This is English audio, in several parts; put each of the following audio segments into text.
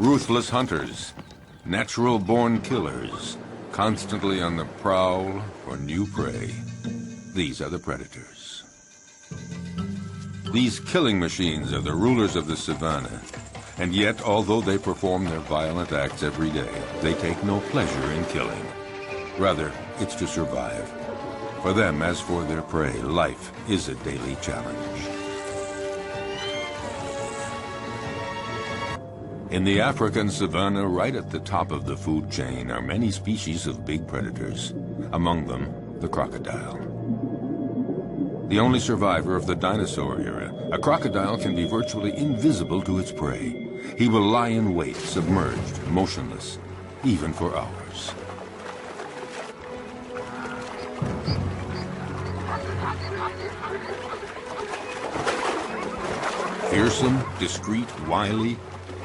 Ruthless hunters, natural-born killers, constantly on the prowl for new prey. These are the predators. These killing machines are the rulers of the savannah. And yet, although they perform their violent acts every day, they take no pleasure in killing. Rather, it's to survive. For them, as for their prey, life is a daily challenge. In the African savanna, right at the top of the food chain, are many species of big predators. Among them, the crocodile. The only survivor of the dinosaur era, a crocodile can be virtually invisible to its prey. He will lie in wait, submerged, motionless, even for hours. Fearsome, discreet, wily,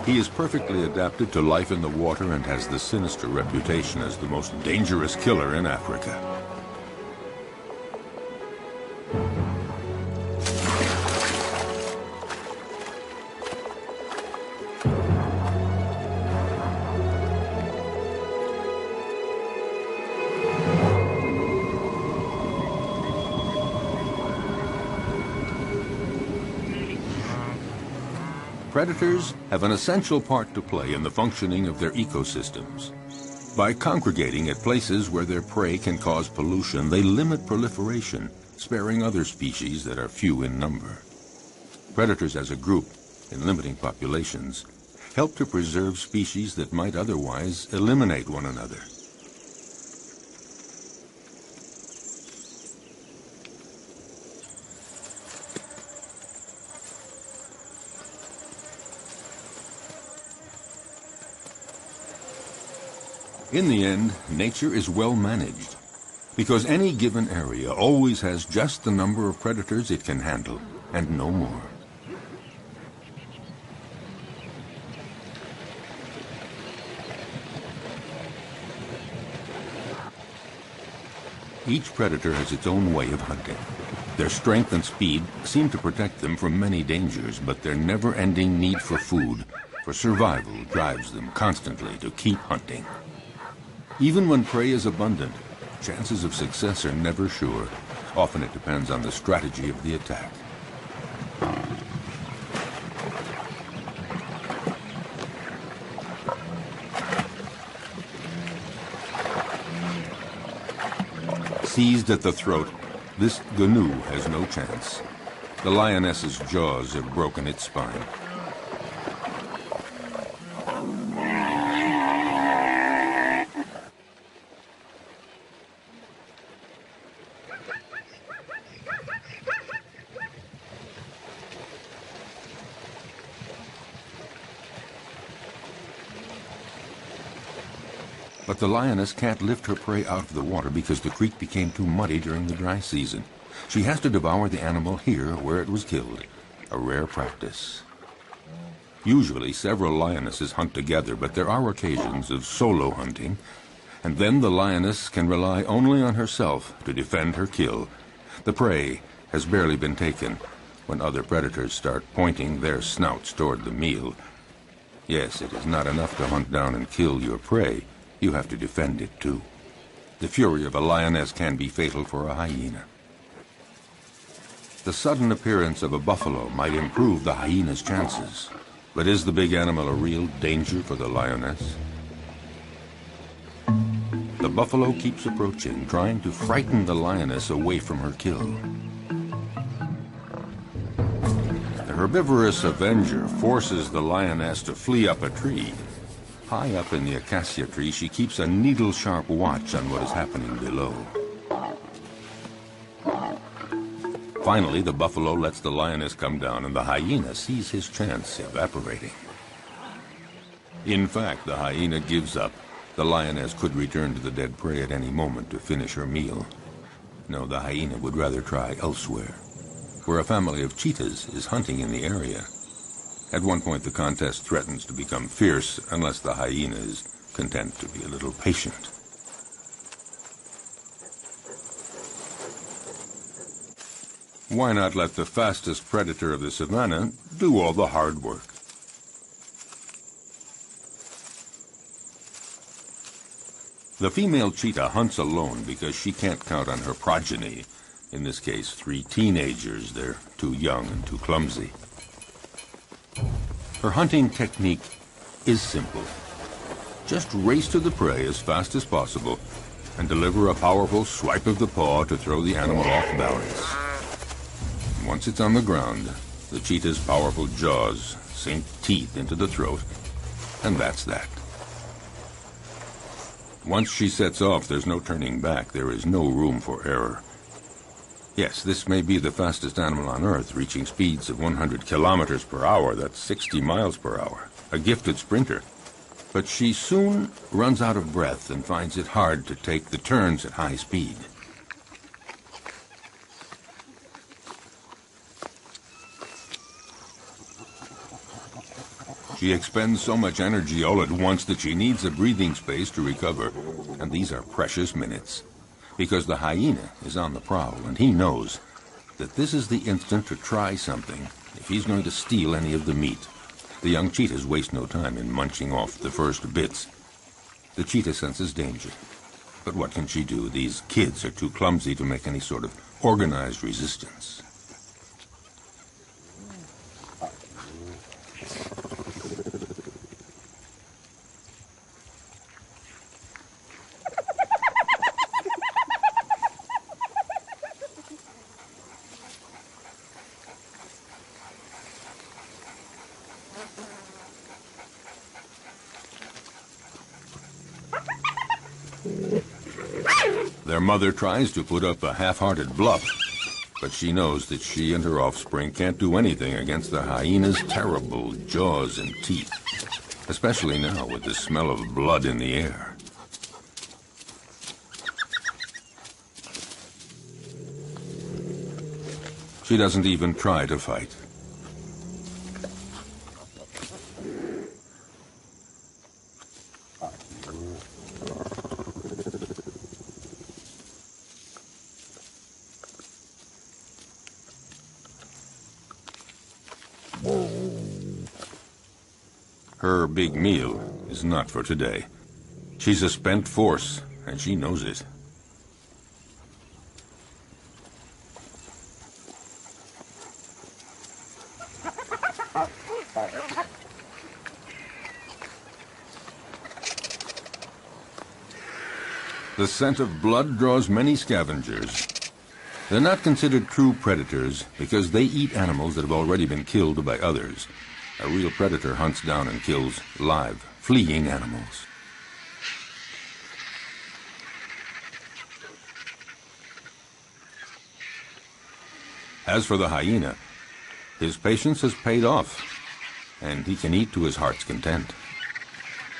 he is perfectly adapted to life in the water and has the sinister reputation as the most dangerous killer in Africa. Predators have an essential part to play in the functioning of their ecosystems. By congregating at places where their prey can cause pollution, they limit proliferation, sparing other species that are few in number. Predators as a group, in limiting populations, help to preserve species that might otherwise eliminate one another. In the end, nature is well managed, because any given area always has just the number of predators it can handle, and no more. Each predator has its own way of hunting. Their strength and speed seem to protect them from many dangers, but their never-ending need for food, for survival, drives them constantly to keep hunting. Even when prey is abundant, chances of success are never sure. Often it depends on the strategy of the attack. Seized at the throat, this gnu has no chance. The lioness's jaws have broken its spine. But the lioness can't lift her prey out of the water because the creek became too muddy during the dry season. She has to devour the animal here where it was killed, a rare practice. Usually several lionesses hunt together, but there are occasions of solo hunting, and then the lioness can rely only on herself to defend her kill. The prey has barely been taken when other predators start pointing their snouts toward the meal. Yes, it is not enough to hunt down and kill your prey. You have to defend it, too. The fury of a lioness can be fatal for a hyena. The sudden appearance of a buffalo might improve the hyena's chances. But is the big animal a real danger for the lioness? The buffalo keeps approaching, trying to frighten the lioness away from her kill. The herbivorous avenger forces the lioness to flee up a tree. High up in the acacia tree, she keeps a needle-sharp watch on what is happening below. Finally, the buffalo lets the lioness come down, and the hyena sees his chance evaporating. In fact, the hyena gives up. The lioness could return to the dead prey at any moment to finish her meal. No, the hyena would rather try elsewhere, where a family of cheetahs is hunting in the area. At one point, the contest threatens to become fierce unless the hyena is content to be a little patient. Why not let the fastest predator of the savannah do all the hard work? The female cheetah hunts alone because she can't count on her progeny. In this case, 3 teenagers. They're too young and too clumsy. Her hunting technique is simple. Just race to the prey as fast as possible and deliver a powerful swipe of the paw to throw the animal off balance. Once it's on the ground, the cheetah's powerful jaws sink teeth into the throat, and that's that. Once she sets off, there's no turning back. There is no room for error. Yes, this may be the fastest animal on Earth, reaching speeds of 100 kilometers per hour. That's 60 miles per hour. A gifted sprinter. But she soon runs out of breath and finds it hard to take the turns at high speed. She expends so much energy all at once that she needs a breathing space to recover, and these are precious minutes, because the hyena is on the prowl, and he knows that this is the instant to try something if he's going to steal any of the meat. The young cheetahs waste no time in munching off the first bits. The cheetah senses danger, but what can she do? These kids are too clumsy to make any sort of organized resistance. Their mother tries to put up a half-hearted bluff, but she knows that she and her offspring can't do anything against the hyena's terrible jaws and teeth, especially now with the smell of blood in the air. She doesn't even try to fight. Her big meal is not for today. She's a spent force, and she knows it. The scent of blood draws many scavengers. They're not considered true predators because they eat animals that have already been killed by others. A real predator hunts down and kills live, fleeing animals. As for the hyena, his patience has paid off, and he can eat to his heart's content.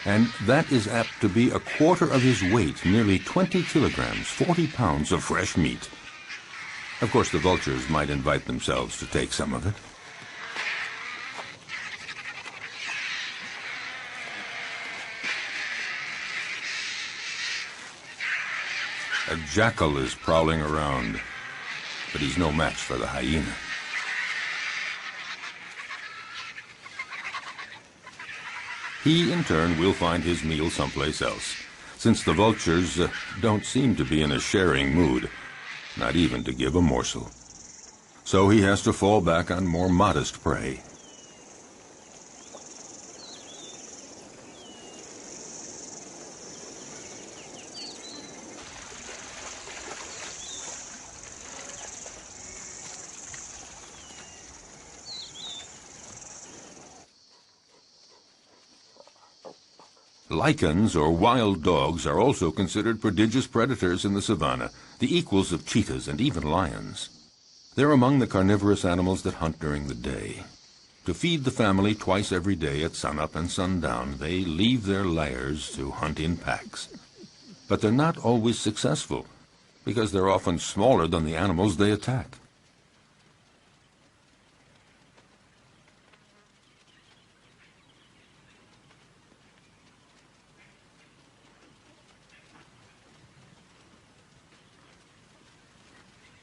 And that is apt to be a quarter of his weight, nearly 20 kilograms, 40 pounds of fresh meat. Of course, the vultures might invite themselves to take some of it. A jackal is prowling around, but he's no match for the hyena. He, in turn, will find his meal someplace else, since the vultures don't seem to be in a sharing mood, not even to give a morsel. So he has to fall back on more modest prey. Lycans, or wild dogs, are also considered prodigious predators in the savanna, the equals of cheetahs and even lions. They're among the carnivorous animals that hunt during the day. To feed the family twice every day at sunup and sundown, they leave their lairs to hunt in packs. But they're not always successful, because they're often smaller than the animals they attack.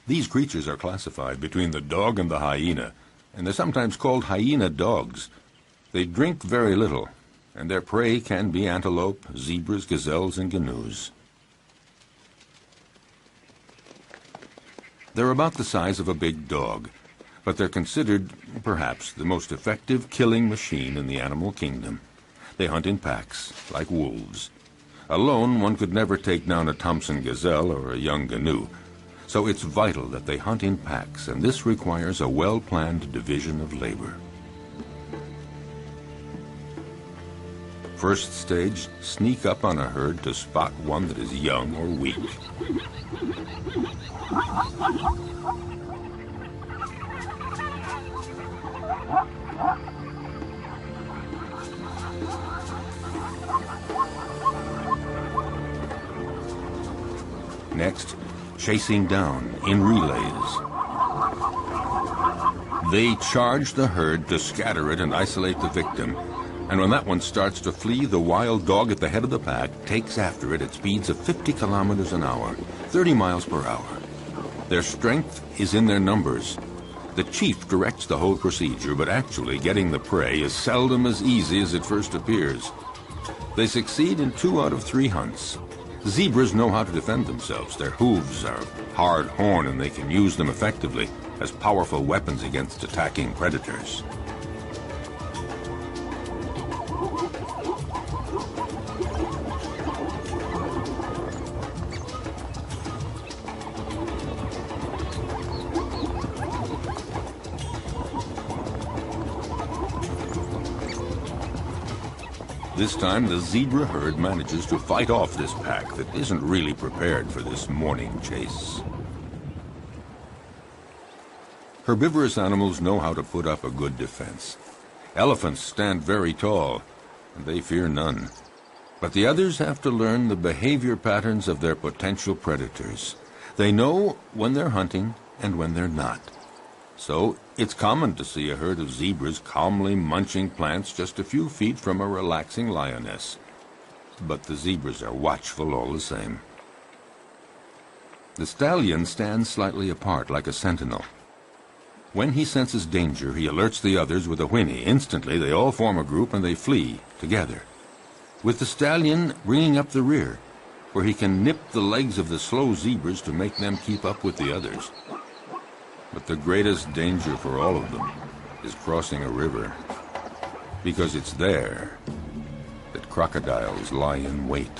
These creatures are classified between the dog and the hyena, and they're sometimes called hyena dogs. They drink very little, and their prey can be antelope, zebras, gazelles, and gnus. They're about the size of a big dog, but they're considered, perhaps, the most effective killing machine in the animal kingdom. They hunt in packs, like wolves. Alone, one could never take down a Thompson gazelle or a young gnu. So it's vital that they hunt in packs, and this requires a well-planned division of labor. First stage, sneak up on a herd to spot one that is young or weak. Next, chasing down in relays. They charge the herd to scatter it and isolate the victim. And when that one starts to flee, the wild dog at the head of the pack takes after it at speeds of 50 kilometers an hour, 30 miles per hour. Their strength is in their numbers. The chief directs the whole procedure, but actually getting the prey is seldom as easy as it first appears. They succeed in 2 out of 3 hunts. Zebras know how to defend themselves. Their hooves are hard horn, and they can use them effectively as powerful weapons against attacking predators. This time, the zebra herd manages to fight off this pack that isn't really prepared for this morning chase. Herbivorous animals know how to put up a good defense. Elephants stand very tall, and they fear none. But the others have to learn the behavior patterns of their potential predators. They know when they're hunting and when they're not. So it's common to see a herd of zebras calmly munching plants just a few feet from a relaxing lioness. But the zebras are watchful all the same. The stallion stands slightly apart like a sentinel. When he senses danger, he alerts the others with a whinny. Instantly, they all form a group and they flee together, with the stallion bringing up the rear, where he can nip the legs of the slow zebras to make them keep up with the others. But the greatest danger for all of them is crossing a river, because it's there that crocodiles lie in wait.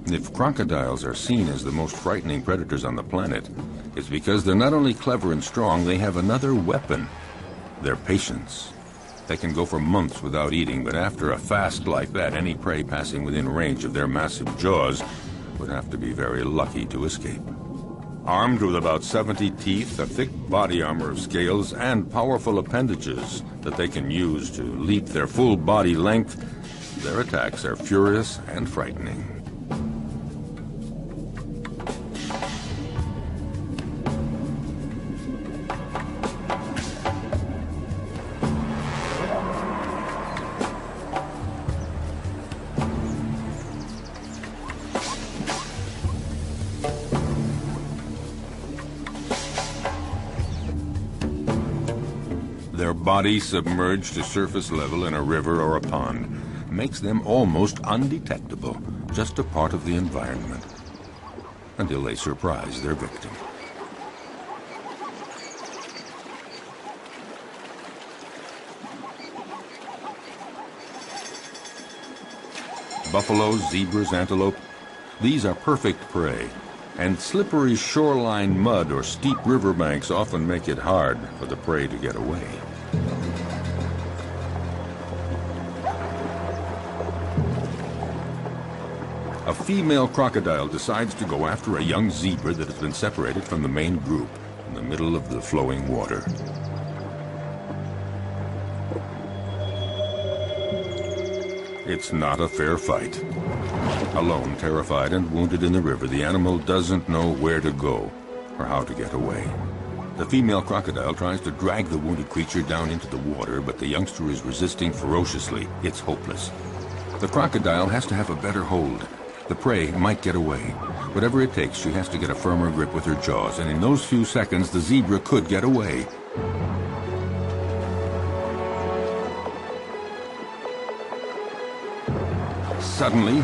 If crocodiles are seen as the most frightening predators on the planet, it's because they're not only clever and strong, they have another weapon: their patience. They can go for months without eating, but after a fast like that, any prey passing within range of their massive jaws would have to be very lucky to escape. Armed with about 70 teeth, a thick body armor of scales, and powerful appendages that they can use to leap their full body length, their attacks are furious and frightening. Their body submerged to surface level in a river or a pond makes them almost undetectable, just a part of the environment, until they surprise their victim. Buffaloes, zebras, antelope, these are perfect prey. And slippery shoreline mud or steep riverbanks often make it hard for the prey to get away. A female crocodile decides to go after a young zebra that has been separated from the main group in the middle of the flowing water. It's not a fair fight. Alone, terrified and wounded in the river, the animal doesn't know where to go or how to get away. The female crocodile tries to drag the wounded creature down into the water, but the youngster is resisting ferociously. It's hopeless. The crocodile has to have a better hold. The prey might get away. Whatever it takes, she has to get a firmer grip with her jaws, and in those few seconds, the zebra could get away. Suddenly,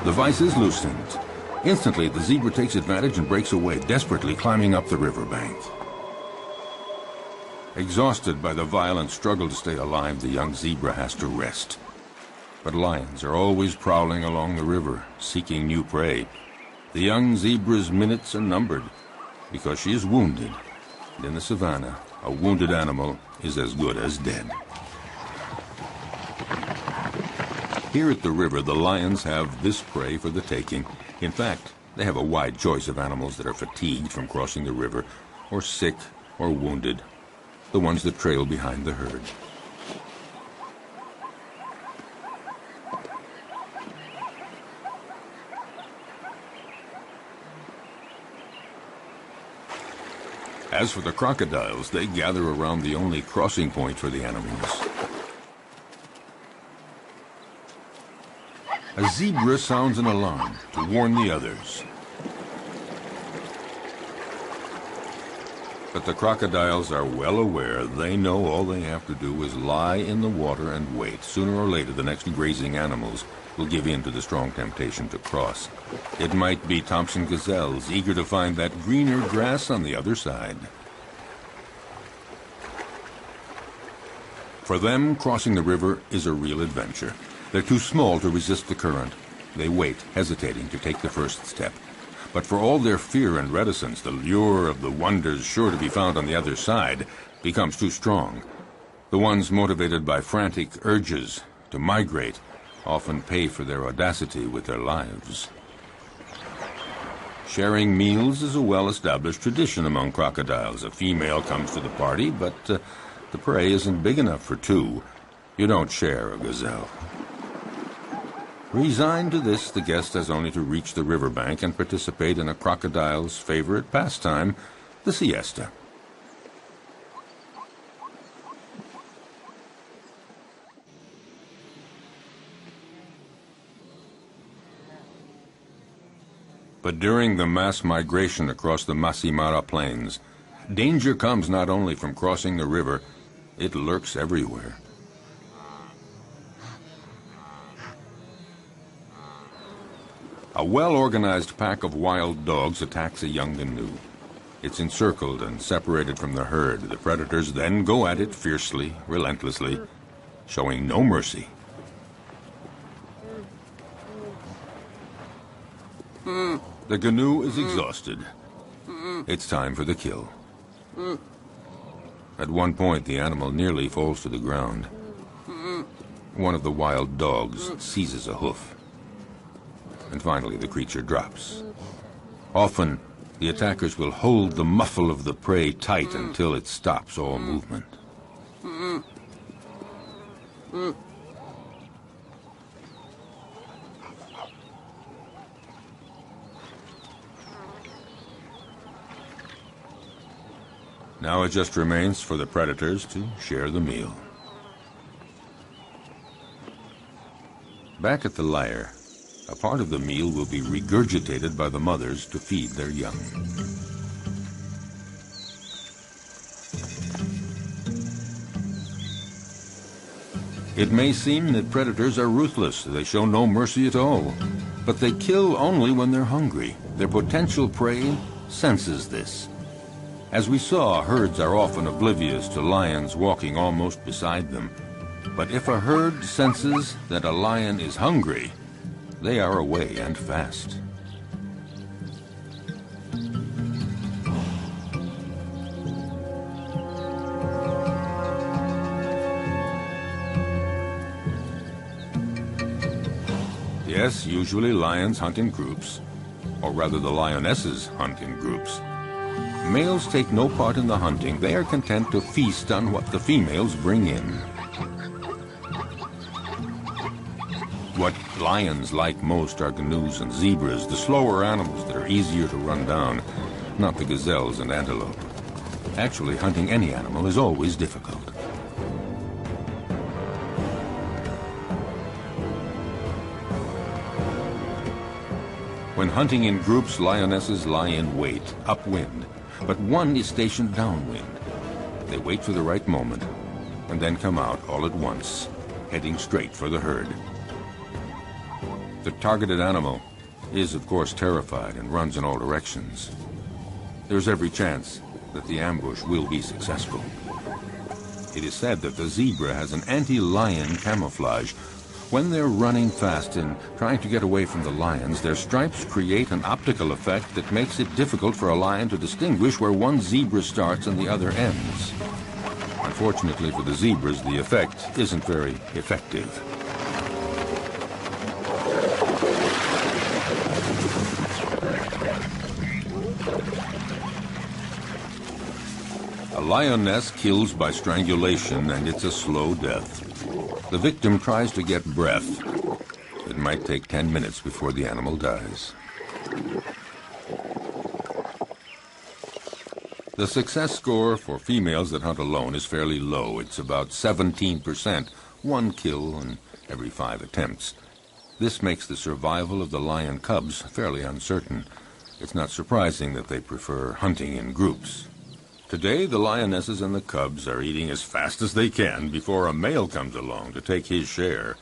the vise is loosened. Instantly, the zebra takes advantage and breaks away, desperately climbing up the riverbank. Exhausted by the violent struggle to stay alive, the young zebra has to rest. But lions are always prowling along the river, seeking new prey. The young zebra's minutes are numbered because she is wounded. And in the savannah, a wounded animal is as good as dead. Here at the river, the lions have this prey for the taking. In fact, they have a wide choice of animals that are fatigued from crossing the river, or sick, or wounded, the ones that trail behind the herd. As for the crocodiles, they gather around the only crossing point for the animals. A zebra sounds an alarm to warn the others. But the crocodiles are well aware. They know all they have to do is lie in the water and wait. Sooner or later, the next grazing animals will give in to the strong temptation to cross. It might be Thompson gazelles, eager to find that greener grass on the other side. For them, crossing the river is a real adventure. They're too small to resist the current. They wait, hesitating to take the first step. But for all their fear and reticence, the lure of the wonders sure to be found on the other side becomes too strong. The ones motivated by frantic urges to migrate often pay for their audacity with their lives. Sharing meals is a well-established tradition among crocodiles. A female comes to the party, but the prey isn't big enough for two. You don't share a gazelle. Resigned to this, the guest has only to reach the riverbank and participate in a crocodile's favorite pastime, the siesta. But during the mass migration across the Masimara Plains, danger comes not only from crossing the river, it lurks everywhere. A well-organized pack of wild dogs attacks a young gnu. It's encircled and separated from the herd. The predators then go at it fiercely, relentlessly, showing no mercy. The gnu is exhausted. It's time for the kill. At one point, the animal nearly falls to the ground. One of the wild dogs seizes a hoof. And finally, the creature drops. Often, the attackers will hold the muffle of the prey tight until it stops all movement. Now it just remains for the predators to share the meal. Back at the lair, a part of the meal will be regurgitated by the mothers to feed their young. It may seem that predators are ruthless. They show no mercy at all. But they kill only when they're hungry. Their potential prey senses this. As we saw, herds are often oblivious to lions walking almost beside them. But if a herd senses that a lion is hungry, they are away and fast. Yes, usually lions hunt in groups, or rather the lionesses hunt in groups. Males take no part in the hunting. They are content to feast on what the females bring in. What lions like most are gnus and zebras, the slower animals that are easier to run down, not the gazelles and antelope. Actually, hunting any animal is always difficult. When hunting in groups, lionesses lie in wait, upwind, but one is stationed downwind. They wait for the right moment, and then come out all at once, heading straight for the herd. The targeted animal is, of course, terrified and runs in all directions. There's every chance that the ambush will be successful. It is said that the zebra has an anti-lion camouflage. When they're running fast and trying to get away from the lions, their stripes create an optical effect that makes it difficult for a lion to distinguish where one zebra starts and the other ends. Unfortunately for the zebras, the effect isn't very effective. A lioness kills by strangulation, and it's a slow death. The victim tries to get breath. It might take 10 minutes before the animal dies. The success score for females that hunt alone is fairly low. It's about 17%, one kill in every 5 attempts. This makes the survival of the lion cubs fairly uncertain. It's not surprising that they prefer hunting in groups. Today, the lionesses and the cubs are eating as fast as they can before a male comes along to take his share.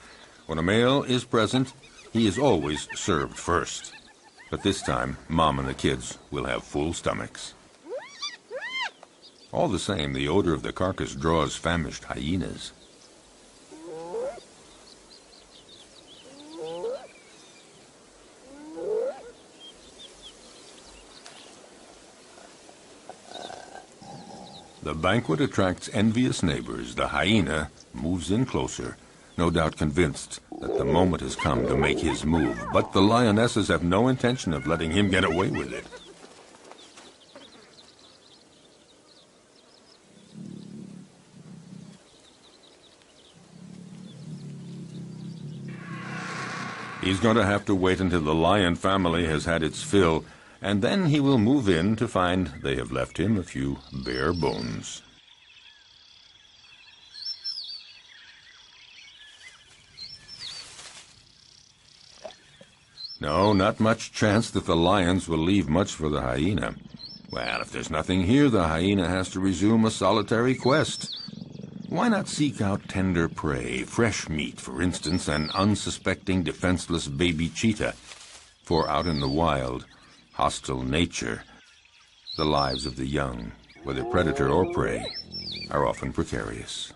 When a male is present, he is always served first. But this time, Mom and the kids will have full stomachs. All the same, the odor of the carcass draws famished hyenas. The banquet attracts envious neighbors. The hyena moves in closer, no doubt convinced that the moment has come to make his move. But the lionesses have no intention of letting him get away with it. He's going to have to wait until the lion family has had its fill, and then he will move in to find they have left him a few bare bones. No, not much chance that the lions will leave much for the hyena. Well, if there's nothing here, the hyena has to resume a solitary quest. Why not seek out tender prey, fresh meat, for instance, an unsuspecting, defenseless baby cheetah? For out in the wild, hostile nature, the lives of the young, whether predator or prey, are often precarious.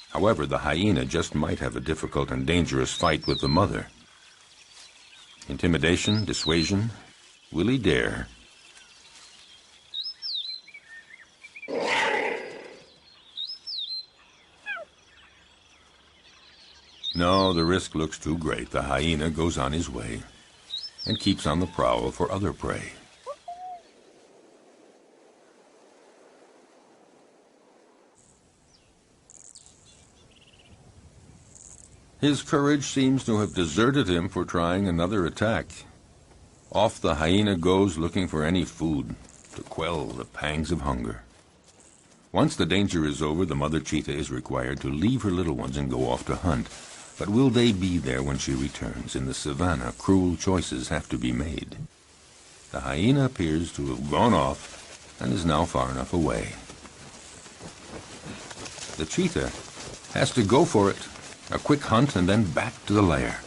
However, the hyena just might have a difficult and dangerous fight with the mother. Intimidation, dissuasion, will he dare? No, the risk looks too great. The hyena goes on his way and keeps on the prowl for other prey. His courage seems to have deserted him for trying another attack. Off the hyena goes looking for any food to quell the pangs of hunger. Once the danger is over, the mother cheetah is required to leave her little ones and go off to hunt. But will they be there when she returns? In the savannah, cruel choices have to be made. The hyena appears to have gone off and is now far enough away. The cheetah has to go for it. A quick hunt and then back to the lair.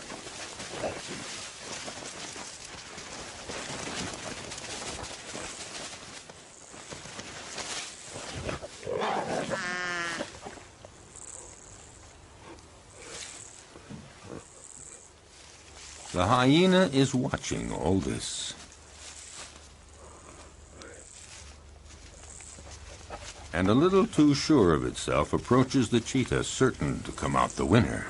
The hyena is watching all this. And a little too sure of itself approaches the cheetah, certain to come out the winner.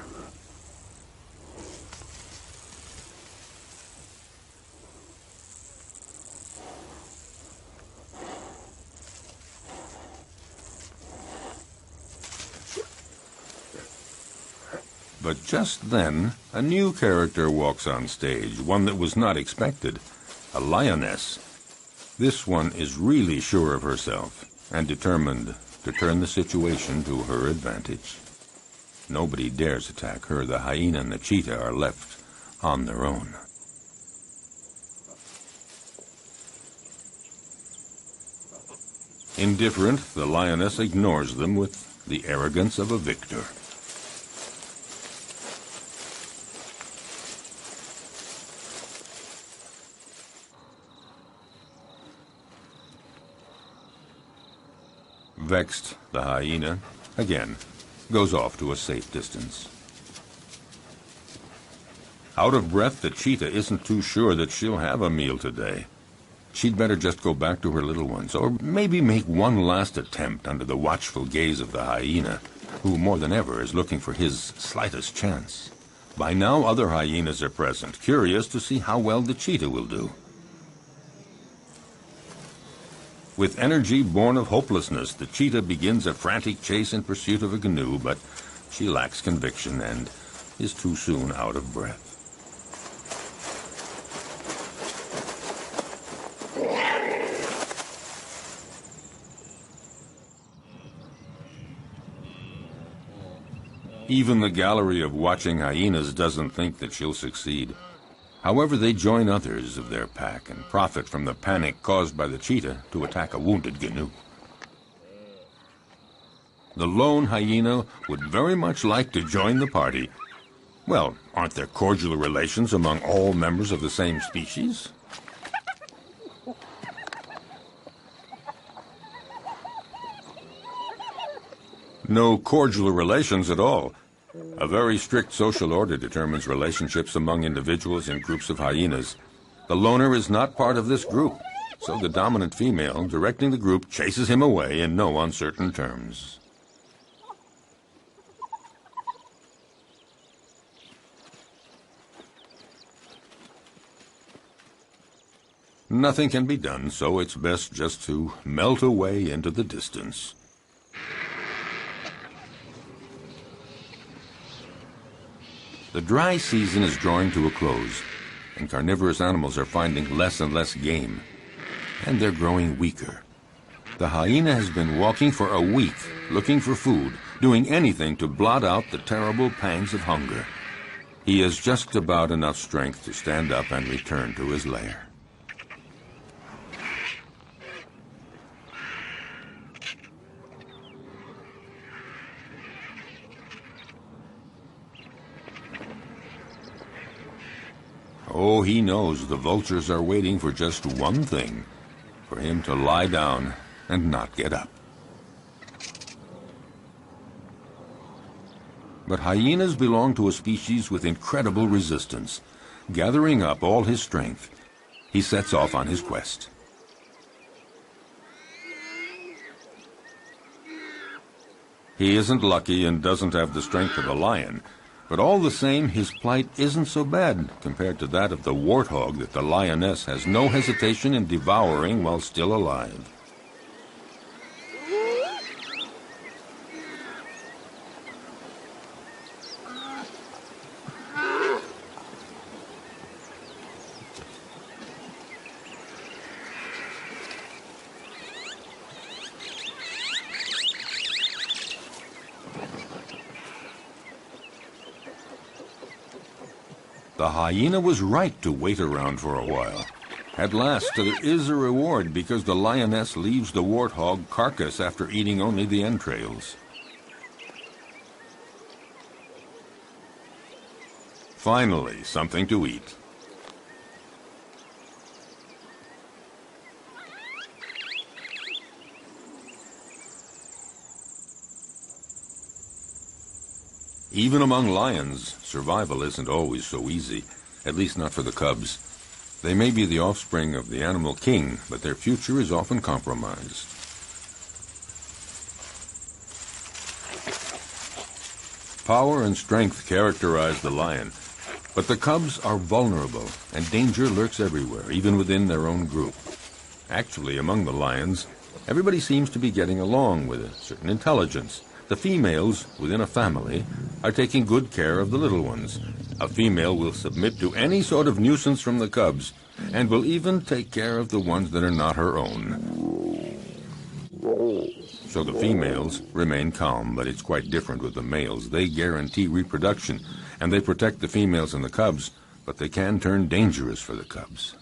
But just then, a new character walks on stage, one that was not expected, a lioness. This one is really sure of herself and determined to turn the situation to her advantage. Nobody dares attack her. The hyena and the cheetah are left on their own. Indifferent, the lioness ignores them with the arrogance of a victor. Vexed, the hyena, again, goes off to a safe distance. Out of breath, the cheetah isn't too sure that she'll have a meal today. She'd better just go back to her little ones, or maybe make one last attempt under the watchful gaze of the hyena, who more than ever is looking for his slightest chance. By now, other hyenas are present, curious to see how well the cheetah will do. With energy born of hopelessness, the cheetah begins a frantic chase in pursuit of a canoe, but she lacks conviction and is too soon out of breath. Even the gallery of watching hyenas doesn't think that she'll succeed. However, they join others of their pack and profit from the panic caused by the cheetah to attack a wounded canoe. The lone hyena would very much like to join the party. Well, aren't there cordial relations among all members of the same species? No cordial relations at all. A very strict social order determines relationships among individuals in groups of hyenas. The loner is not part of this group, so the dominant female directing the group chases him away in no uncertain terms. Nothing can be done, so it's best just to melt away into the distance. The dry season is drawing to a close, and carnivorous animals are finding less and less game, and they're growing weaker. The hyena has been walking for a week, looking for food, doing anything to blot out the terrible pangs of hunger. He has just about enough strength to stand up and return to his lair. Oh, he knows the vultures are waiting for just one thing, for him to lie down and not get up. But hyenas belong to a species with incredible resistance. Gathering up all his strength, he sets off on his quest. He isn't lucky and doesn't have the strength of a lion, but all the same, his plight isn't so bad compared to that of the warthog that the lioness has no hesitation in devouring while still alive. The hyena was right to wait around for a while. At last, there is a reward because the lioness leaves the warthog carcass after eating only the entrails. Finally, something to eat. Even among lions, survival isn't always so easy, at least not for the cubs. They may be the offspring of the animal king, but their future is often compromised. Power and strength characterize the lion, but the cubs are vulnerable, and danger lurks everywhere, even within their own group. Actually, among the lions, everybody seems to be getting along with a certain intelligence. The females within a family are taking good care of the little ones. A female will submit to any sort of nuisance from the cubs, and will even take care of the ones that are not her own. So the females remain calm, but it's quite different with the males. They guarantee reproduction, and they protect the females and the cubs, but they can turn dangerous for the cubs.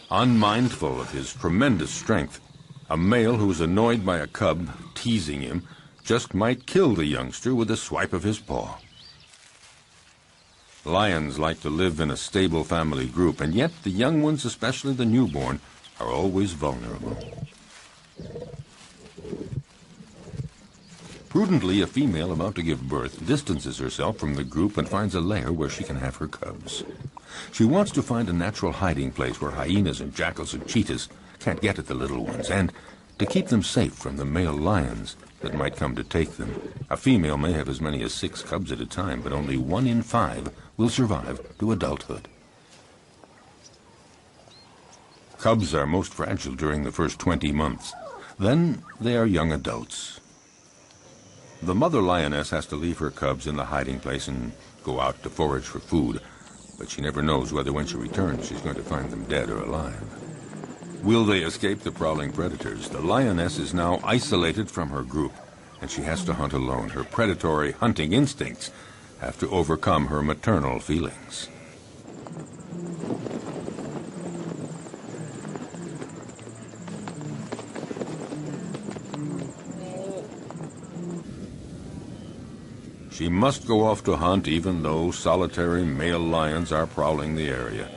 Unmindful of his tremendous strength, a male who is annoyed by a cub teasing him just might kill the youngster with a swipe of his paw. Lions like to live in a stable family group, and yet the young ones, especially the newborn, are always vulnerable. Prudently, a female about to give birth distances herself from the group and finds a lair where she can have her cubs. She wants to find a natural hiding place where hyenas and jackals and cheetahs can't get at the little ones, and to keep them safe from the male lions that might come to take them. A female may have as many as 6 cubs at a time, but only 1 in 5 will survive to adulthood. Cubs are most fragile during the first 20 months. Then they are young adults. The mother lioness has to leave her cubs in the hiding place and go out to forage for food, but she never knows whether when she returns she's going to find them dead or alive. Will they escape the prowling predators? The lioness is now isolated from her group, and she has to hunt alone. Her predatory hunting instincts have to overcome her maternal feelings. She must go off to hunt even though solitary male lions are prowling the area.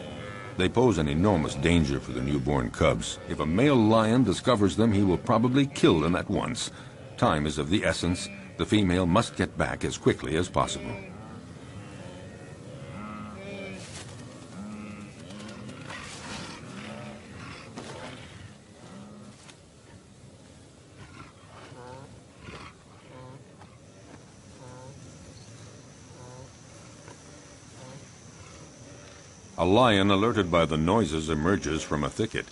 They pose an enormous danger for the newborn cubs. If a male lion discovers them, he will probably kill them at once. Time is of the essence. The female must get back as quickly as possible. A lion, alerted by the noises, emerges from a thicket.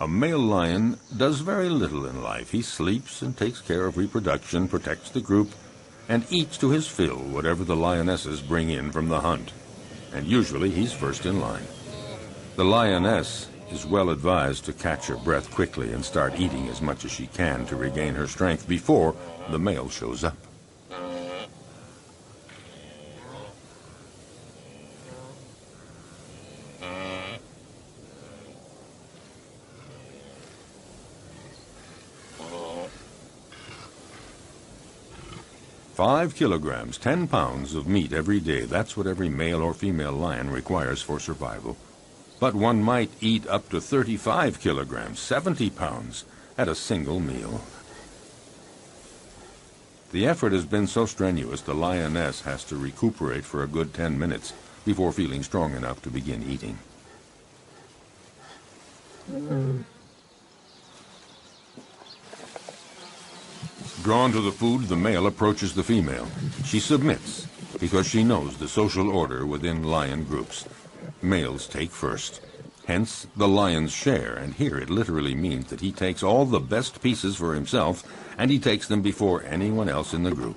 A male lion does very little in life. He sleeps and takes care of reproduction, protects the group, and eats to his fill whatever the lionesses bring in from the hunt. And usually he's first in line. The lioness is well advised to catch her breath quickly and start eating as much as she can to regain her strength before the male shows up. "5 kilograms, 10 pounds of meat every day. That's what every male or female lion requires for survival. But one might eat up to 35 kilograms, 70 pounds, at a single meal. The effort has been so strenuous, the lioness has to recuperate for a good 10 minutes before feeling strong enough to begin eating. Drawn to the food, the male approaches the female. She submits because she knows the social order within lion groups. Males take first. Hence the lion's share, and here it literally means that he takes all the best pieces for himself, and he takes them before anyone else in the group.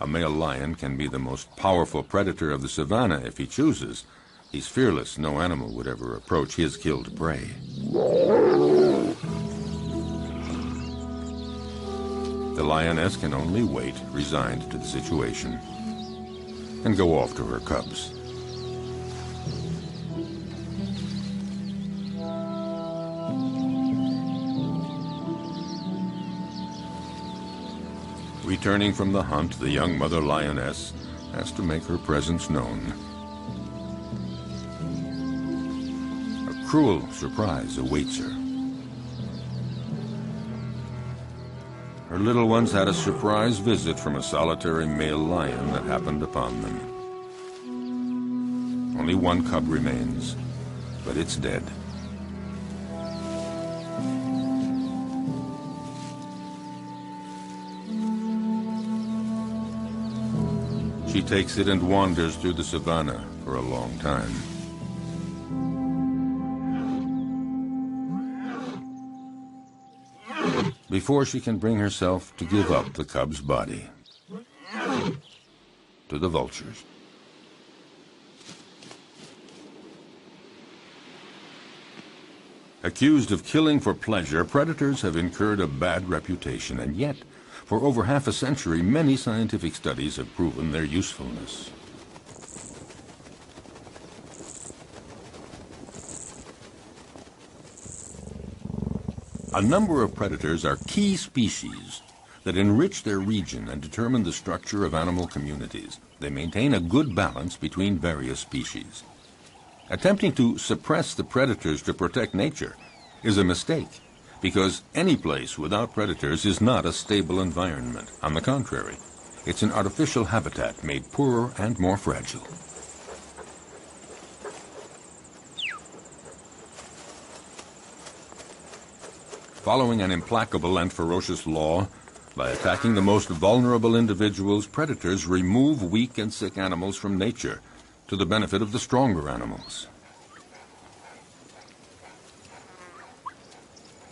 A male lion can be the most powerful predator of the savannah if he chooses. He's fearless. No animal would ever approach his killed prey. The lioness can only wait, resigned to the situation, and go off to her cubs. Returning from the hunt, the young mother lioness has to make her presence known. A cruel surprise awaits her. Her little ones had a surprise visit from a solitary male lion that happened upon them. Only one cub remains, but it's dead. She takes it and wanders through the savannah for a long time. Before she can bring herself to give up the cub's body to the vultures. Accused of killing for pleasure, predators have incurred a bad reputation, and yet, for over half a century, many scientific studies have proven their usefulness. A number of predators are key species that enrich their region and determine the structure of animal communities. They maintain a good balance between various species. Attempting to suppress the predators to protect nature is a mistake, because any place without predators is not a stable environment. On the contrary, it's an artificial habitat made poorer and more fragile. Following an implacable and ferocious law, by attacking the most vulnerable individuals, predators remove weak and sick animals from nature to the benefit of the stronger animals.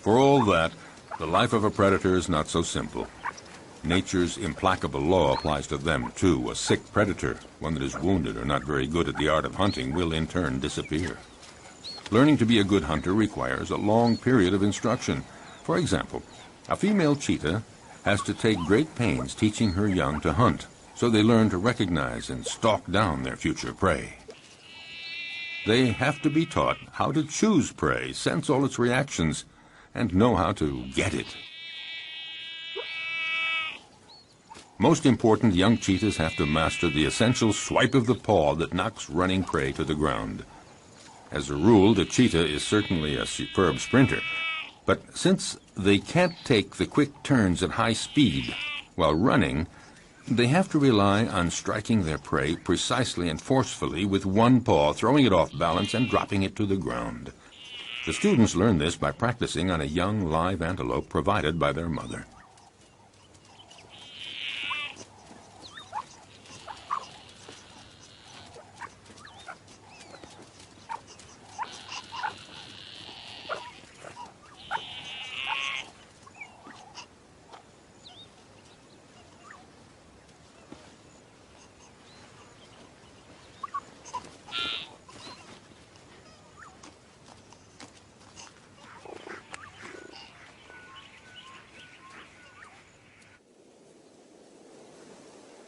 For all that, the life of a predator is not so simple. Nature's implacable law applies to them, too. A sick predator, one that is wounded or not very good at the art of hunting, will in turn disappear. Learning to be a good hunter requires a long period of instruction. For example, a female cheetah has to take great pains teaching her young to hunt, so they learn to recognize and stalk down their future prey. They have to be taught how to choose prey, sense all its reactions, and know how to get it. Most important, young cheetahs have to master the essential swipe of the paw that knocks running prey to the ground. As a rule, the cheetah is certainly a superb sprinter, but since they can't take the quick turns at high speed while running, they have to rely on striking their prey precisely and forcefully with one paw, throwing it off balance and dropping it to the ground. The students learn this by practicing on a young live antelope provided by their mother.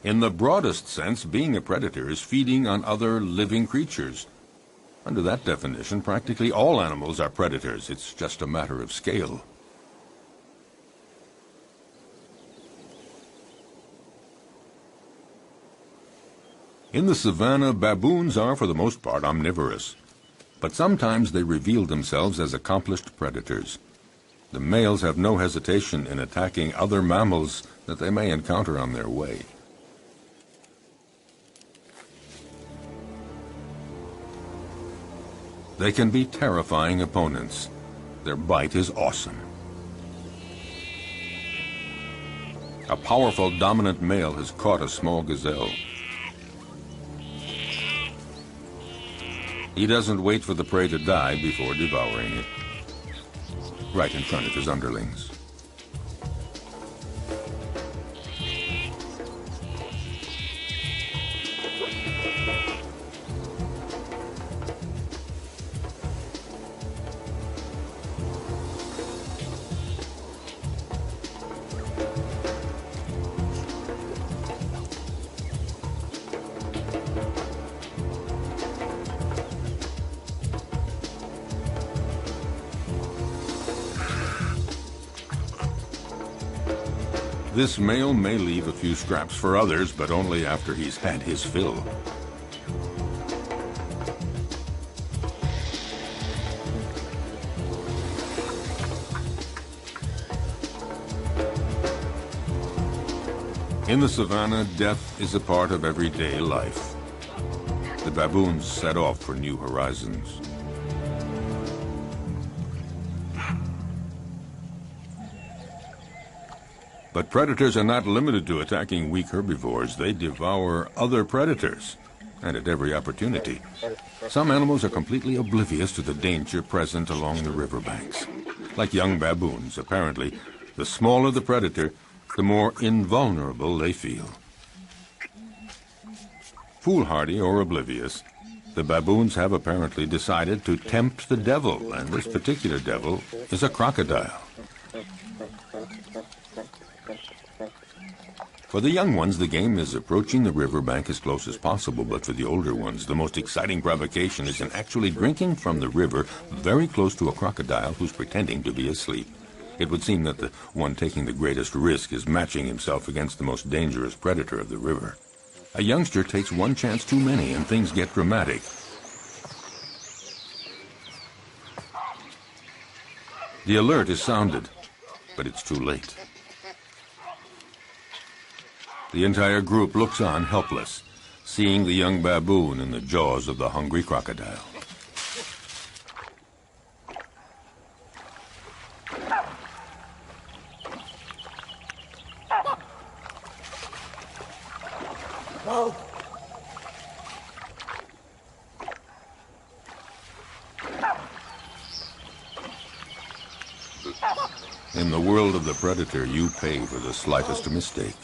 In the broadest sense, being a predator is feeding on other living creatures. Under that definition, practically all animals are predators. It's just a matter of scale. In the savannah, baboons are for the most part omnivorous, but sometimes they reveal themselves as accomplished predators. The males have no hesitation in attacking other mammals that they may encounter on their way. They can be terrifying opponents. Their bite is awesome. A powerful dominant male has caught a small gazelle. He doesn't wait for the prey to die before devouring it, right in front of his underlings. This male may leave a few scraps for others, but only after he's had his fill. In the savannah, death is a part of everyday life. The baboons set off for new horizons. But predators are not limited to attacking weak herbivores. They devour other predators, and at every opportunity. Some animals are completely oblivious to the danger present along the riverbanks. Like young baboons, apparently, the smaller the predator, the more invulnerable they feel. Foolhardy or oblivious, the baboons have apparently decided to tempt the devil, and this particular devil is a crocodile. For the young ones, the game is approaching the riverbank as close as possible, but for the older ones, the most exciting provocation is in actually drinking from the river very close to a crocodile who's pretending to be asleep. It would seem that the one taking the greatest risk is matching himself against the most dangerous predator of the river. A youngster takes one chance too many and things get dramatic. The alert is sounded, but it's too late. The entire group looks on helpless, seeing the young baboon in the jaws of the hungry crocodile. In the world of the predator, you pay for the slightest mistake.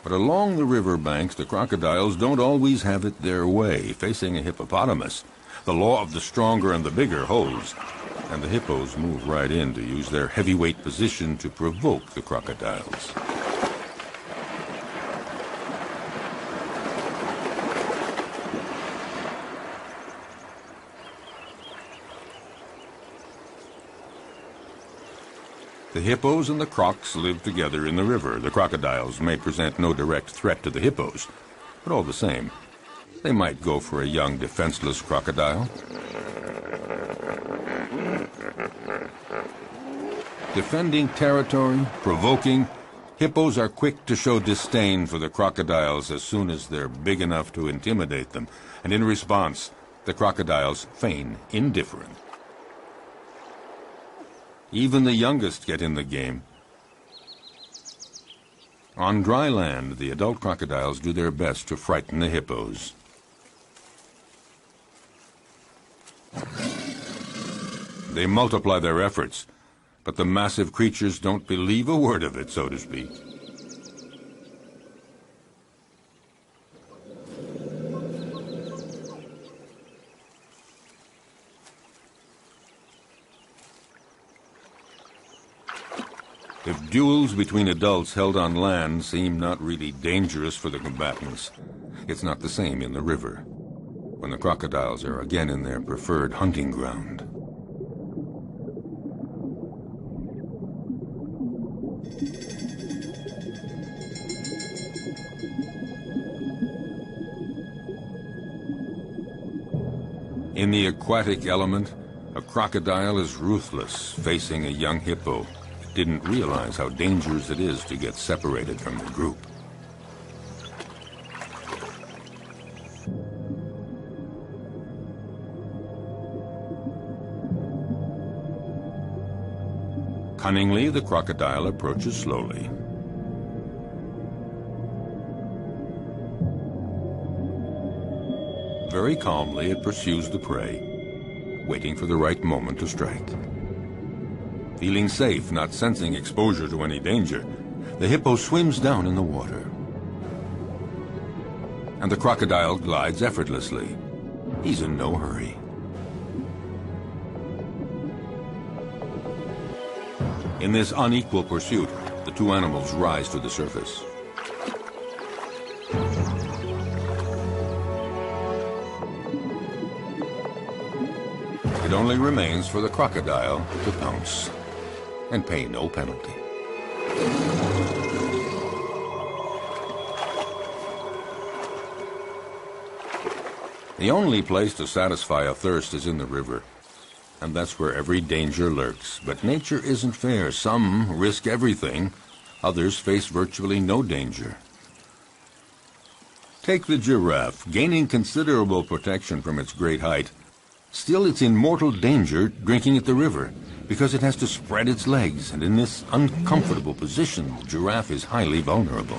But along the river banks, the crocodiles don't always have it their way. Facing a hippopotamus, the law of the stronger and the bigger holds, and the hippos move right in to use their heavyweight position to provoke the crocodiles. The hippos and the crocs live together in the river. The crocodiles may present no direct threat to the hippos, but all the same, they might go for a young, defenseless crocodile. Defending territory, provoking, hippos are quick to show disdain for the crocodiles as soon as they're big enough to intimidate them, and in response, the crocodiles feign indifference. Even the youngest get in the game. On dry land, the adult crocodiles do their best to frighten the hippos. They multiply their efforts, but the massive creatures don't believe a word of it, so to speak. If duels between adults held on land seem not really dangerous for the combatants, it's not the same in the river, when the crocodiles are again in their preferred hunting ground. In the aquatic element, a crocodile is ruthless, facing a young hippo. Didn't realize how dangerous it is to get separated from the group. Cunningly, the crocodile approaches slowly. Very calmly, it pursues the prey, waiting for the right moment to strike. Feeling safe, not sensing exposure to any danger, the hippo swims down in the water. And the crocodile glides effortlessly. He's in no hurry. In this unequal pursuit, the two animals rise to the surface. It only remains for the crocodile to pounce and pay no penalty. The only place to satisfy a thirst is in the river, and that's where every danger lurks. But nature isn't fair. Some risk everything, others face virtually no danger. Take the giraffe, gaining considerable protection from its great height. Still, it's in mortal danger drinking at the river, because it has to spread its legs, and in this uncomfortable position, the giraffe is highly vulnerable.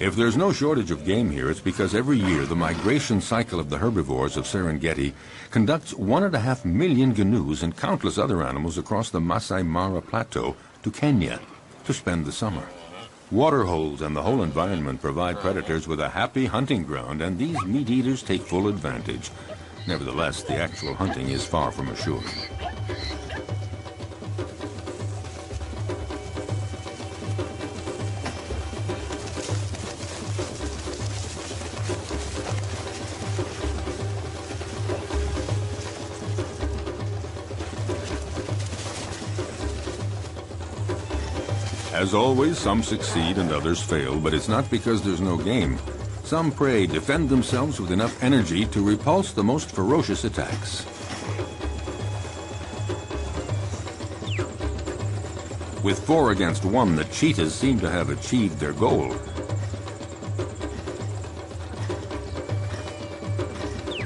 If there's no shortage of game here, it's because every year the migration cycle of the herbivores of Serengeti conducts 1.5 million gnus and countless other animals across the Masai Mara Plateau to Kenya to spend the summer. Waterholes and the whole environment provide predators with a happy hunting ground, and these meat-eaters take full advantage. Nevertheless, the actual hunting is far from assured. As always, some succeed and others fail, but it's not because there's no game. Some prey defend themselves with enough energy to repulse the most ferocious attacks. With 4 against 1, the cheetahs seem to have achieved their goal.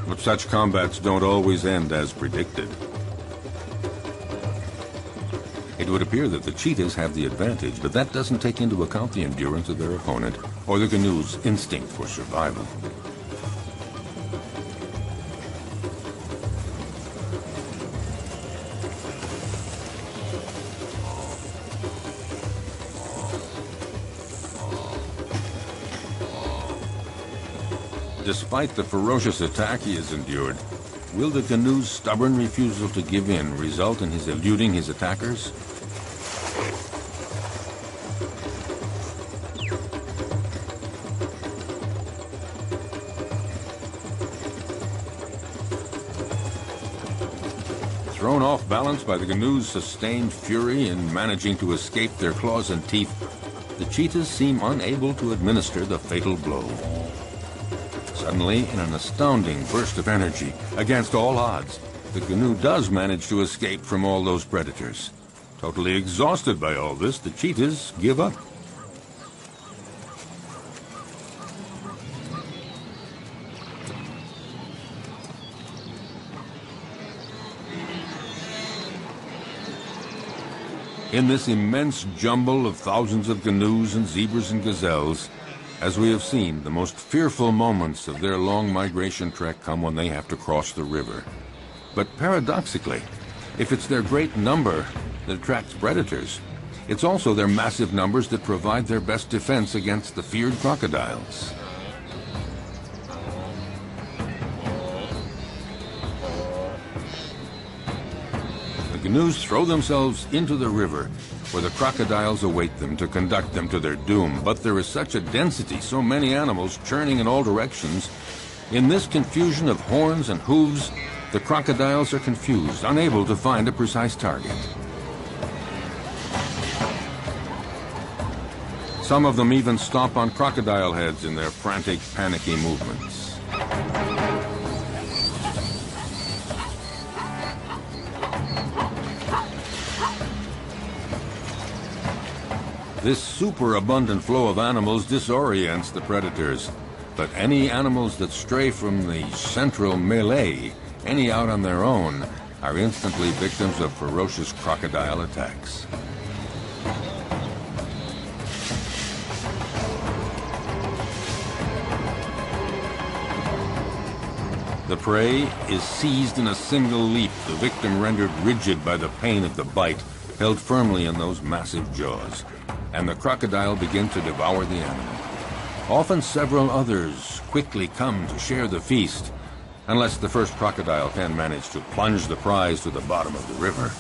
But such combats don't always end as predicted. It would appear that the cheetahs have the advantage, but that doesn't take into account the endurance of their opponent or the canoe's instinct for survival. Despite the ferocious attack he has endured, will the canoe's stubborn refusal to give in result in his eluding his attackers? Thrown off balance by the canoe's sustained fury in managing to escape their claws and teeth, the cheetahs seem unable to administer the fatal blow. Suddenly, in an astounding burst of energy, against all odds, the canoe does manage to escape from all those predators. Totally exhausted by all this, the cheetahs give up. In this immense jumble of thousands of canoes and zebras and gazelles, as we have seen, the most fearful moments of their long migration trek come when they have to cross the river. But paradoxically, if it's their great number that attracts predators, it's also their massive numbers that provide their best defense against the feared crocodiles. The canoes throw themselves into the river, where the crocodiles await them to conduct them to their doom. But there is such a density, so many animals churning in all directions. In this confusion of horns and hooves, the crocodiles are confused, unable to find a precise target. Some of them even stomp on crocodile heads in their frantic, panicky movements. This superabundant flow of animals disorients the predators, but any animals that stray from the central melee, any out on their own, are instantly victims of ferocious crocodile attacks. The prey is seized in a single leap, the victim rendered rigid by the pain of the bite, held firmly in those massive jaws, and the crocodile begins to devour the animal. Often several others quickly come to share the feast, unless the first crocodile can manage to plunge the prize to the bottom of the river.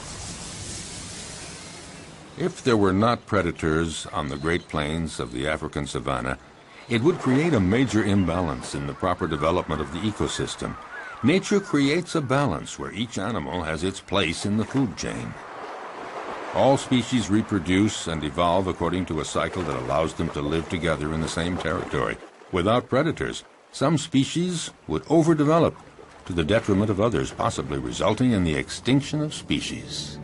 If there were not predators on the Great Plains of the African savanna, it would create a major imbalance in the proper development of the ecosystem. Nature creates a balance where each animal has its place in the food chain. All species reproduce and evolve according to a cycle that allows them to live together in the same territory. Without predators, some species would overdevelop to the detriment of others, possibly resulting in the extinction of species.